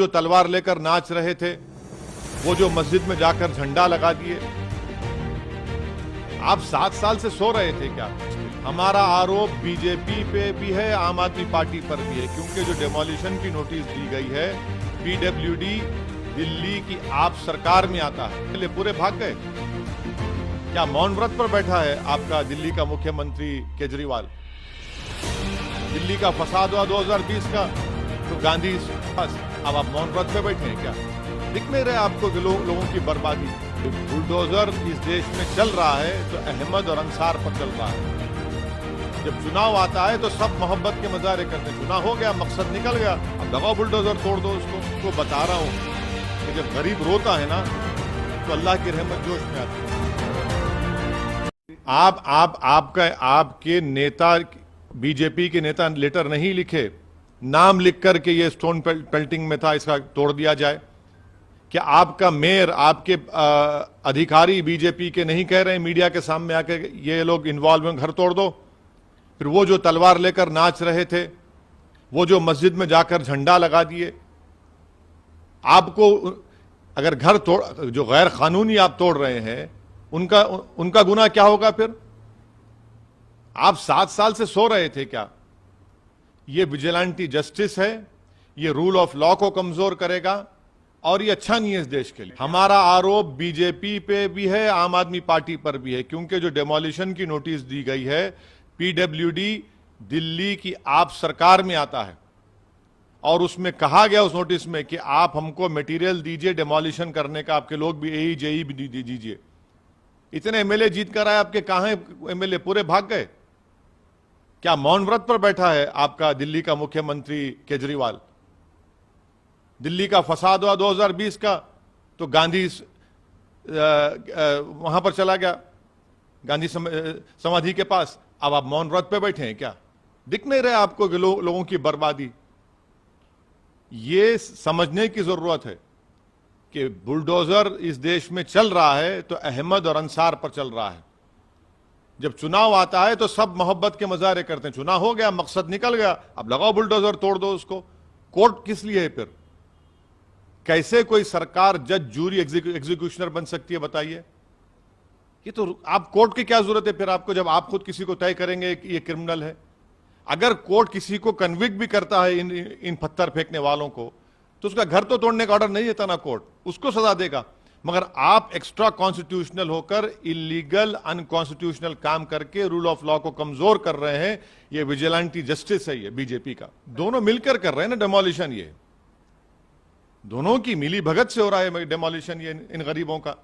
जो तलवार लेकर नाच रहे थे, वो जो मस्जिद में जाकर झंडा लगा दिए, आप 7 साल से सो रहे थे क्या? हमारा आरोप बीजेपी पे भी है, आम आदमी पार्टी पर भी है, क्योंकि जो डेमोलिशन की नोटिस दी गई है पीडब्ल्यूडी दिल्ली की आप सरकार में आता है, पहले पूरे भाग गए। क्या मौन व्रत पर बैठा है आपका दिल्ली का मुख्यमंत्री केजरीवाल? दिल्ली का फसाद हुआ 2020 का, तो गांधी बस अब आप मौन व्रत पे बैठे हैं क्या? दिख नहीं रहे आपको कि लोगों की बर्बादी? बुलडोजर इस देश में चल रहा है तो अहमद और अंसार पर चल रहा है। जब चुनाव आता है तो सब मोहब्बत के मजारे करते हैं। चुनाव हो गया, मकसद निकल गया, अब दबाओ बुलडोजर तोड़ दो उसको। बता रहा हूं कि जब गरीब रोता है ना तो अल्लाह की रहमत जोश में आती है। आपके नेता, बीजेपी के नेता लेटर नहीं लिखे, नाम लिख करके ये स्टोन पेल्टिंग में था, इसका तोड़ दिया जाए। क्या आपका मेयर, आपके अधिकारी बीजेपी के नहीं कह रहे हैं मीडिया के सामने आके ये लोग इन्वॉल्व हैं, घर तोड़ दो? फिर वो जो तलवार लेकर नाच रहे थे, वो जो मस्जिद में जाकर झंडा लगा दिए, आपको अगर घर तोड़, जो गैर कानूनी आप तोड़ रहे हैं, उनका गुनाह क्या होगा फिर? आप 7 साल से सो रहे थे क्या? ये विजिलेंटी जस्टिस है, ये रूल ऑफ लॉ को कमजोर करेगा और ये अच्छा नहीं है इस देश के लिए। हमारा आरोप बीजेपी पे भी है, आम आदमी पार्टी पर भी है, क्योंकि जो डेमोलिशन की नोटिस दी गई है पीडब्ल्यूडी दिल्ली की आप सरकार में आता है, और उसमें कहा गया उस नोटिस में कि आप हमको मटेरियल दीजिए डेमोलिशन करने का, आपके लोग भी AE भी दीजिए। इतने एमएलए जीत कर आए, आपके कहां एमएलए? पूरे भाग गए। क्या मौन व्रत पर बैठा है आपका दिल्ली का मुख्यमंत्री केजरीवाल? दिल्ली का फसाद हुआ 2020 का, तो गांधी वहां पर चला गया, गांधी समाधि के पास। अब आप मौन व्रत पे बैठे हैं क्या? दिख नहीं रहे आपको कि लोगों की बर्बादी? ये समझने की जरूरत है कि बुलडोजर इस देश में चल रहा है तो अहमद और अंसार पर चल रहा है। जब चुनाव आता है तो सब मोहब्बत के मजारे करते हैं। चुनाव हो गया, मकसद निकल गया, अब लगाओ बुलडोजर, तोड़ दो उसको। कोर्ट किस लिए है फिर? कैसे कोई सरकार जज, जूरी, एग्जीक्यूशनर बन सकती है बताइए? ये तो आप कोर्ट की क्या जरूरत है फिर आपको, जब आप खुद किसी को तय करेंगे कि ये क्रिमिनल है? अगर कोर्ट किसी को कन्विक्ट भी करता है इन पत्थर फेंकने वालों को, तो उसका घर तो तोड़ने का ऑर्डर नहीं देता ना कोर्ट, उसको सजा देगा। मगर आप एक्स्ट्रा कॉन्स्टिट्यूशनल होकर इलीगल, अनकॉन्स्टिट्यूशनल काम करके रूल ऑफ लॉ को कमजोर कर रहे हैं। ये विजिलेंटी जस्टिस है, ये बीजेपी का। दोनों मिलकर कर रहे हैं ना डेमोलिशन। ये दोनों की मिली भगत से हो रहा है डेमोलिशन, ये इन गरीबों का,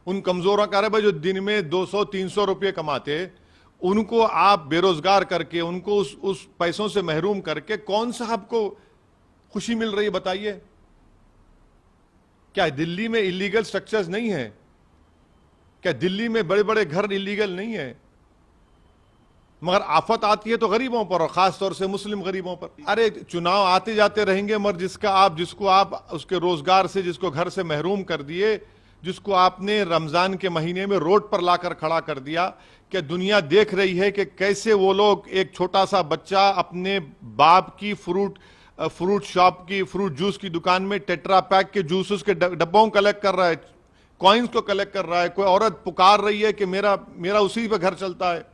उन कमजोरों का। भाई जो दिन में 200-300 रुपये कमाते, उनको आप बेरोजगार करके, उनको उस पैसों से महरूम करके कौन सा आपको खुशी मिल रही है बताइए? क्या दिल्ली में इलीगल स्ट्रक्चर्स नहीं है? क्या दिल्ली में बड़े बड़े घर इलीगल नहीं है? मगर आफत आती है तो गरीबों पर, और खास तौर से मुस्लिम गरीबों पर। अरे चुनाव आते जाते रहेंगे, मगर जिसको आप उसके रोजगार से, जिसको घर से महरूम कर दिए, जिसको आपने रमजान के महीने में रोड पर लाकर खड़ा कर दिया, क्या दुनिया देख रही है कि कैसे वो लोग, एक छोटा सा बच्चा अपने बाप की फ्रूट शॉप की, फ्रूट जूस की दुकान में टेट्रा पैक के जूसेस के डब्बों कलेक्ट कर रहा है, कॉइन्स को कलेक्ट कर रहा है। कोई औरत पुकार रही है कि मेरा उसी पे घर चलता है।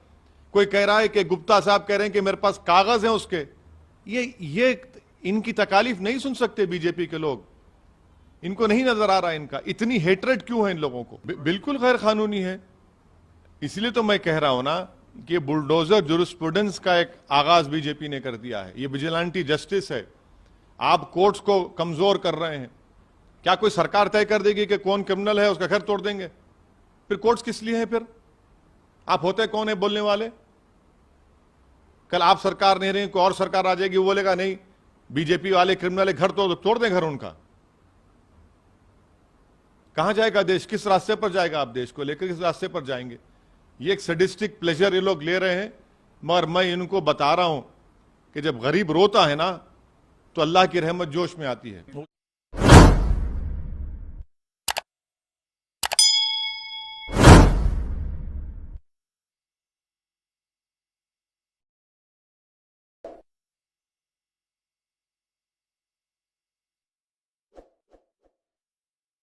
कोई कह रहा है कि गुप्ता साहब कह रहे हैं कि मेरे पास कागज हैं उसके। ये इनकी तकालीफ नहीं सुन सकते बीजेपी के लोग? इनको नहीं नजर आ रहा इनका? इतनी हेट्रेड क्यों है इन लोगों को? बिल्कुल गैर कानूनी है। इसलिए तो मैं कह रहा हूं ना कि बुलडोजर जुरिस्प्रूडेंस का एक आगाज बीजेपी ने कर दिया है। ये विजिलेंटी जस्टिस है। आप कोर्ट्स को कमजोर कर रहे हैं। क्या कोई सरकार तय कर देगी कि कौन क्रिमिनल है, उसका घर तोड़ देंगे? फिर कोर्ट्स किस लिए है फिर? आप होते कौन है बोलने वाले? कल आप सरकार नहीं रही, कोई और सरकार आ जाएगी, वो बोलेगा नहीं बीजेपी वाले क्रिमिनल है, घर तोड़ दें घर उनका। कहां जाएगा देश? किस रास्ते पर जाएगा? आप देश को लेकर किस रास्ते पर जाएंगे? ये एक सैडिस्टिक प्लेजर ये लोग ले रहे हैं। मगर मैं इनको बता रहा हूं कि जब गरीब रोता है ना तो अल्लाह की रहमत जोश में आती है।